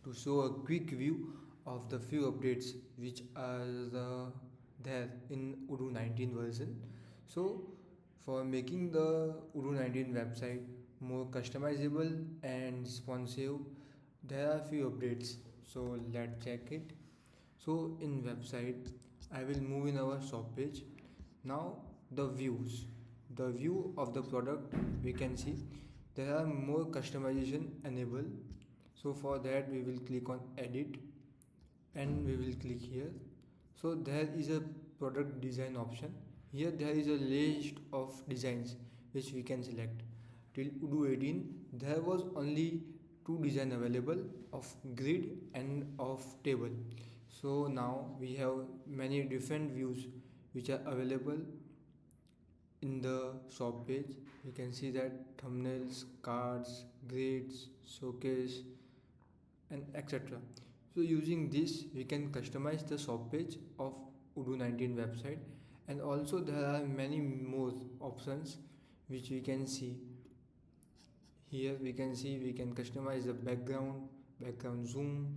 to show a quick view of the few updates which are there in Odoo 19 version. So for making the Odoo 19 website more customizable and responsive, there are few updates. So let's check it. So in website, I will move in our shop page. Now the views, the view of the product, we can see there are more customization enabled. So for that we will click on edit and we will click here. So there is a product design option. Here there is a list of designs which we can select. Till Odoo 18 there was only two design available, of grid and of table. So now we have many different views which are available in the shop page. You can see that thumbnails, cards, grids, showcase, and etc. So using this we can customize the shop page of Odoo 19 website, and also there are many more options which we can see. Here we can see we can customize the background zoom,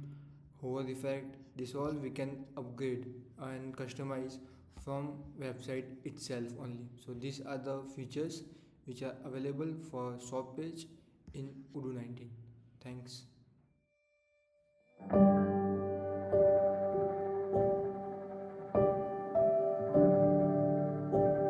hover effect. This all we can upgrade and customize from website itself only. So these are the features which are available for shop page in Odoo 19. Thanks.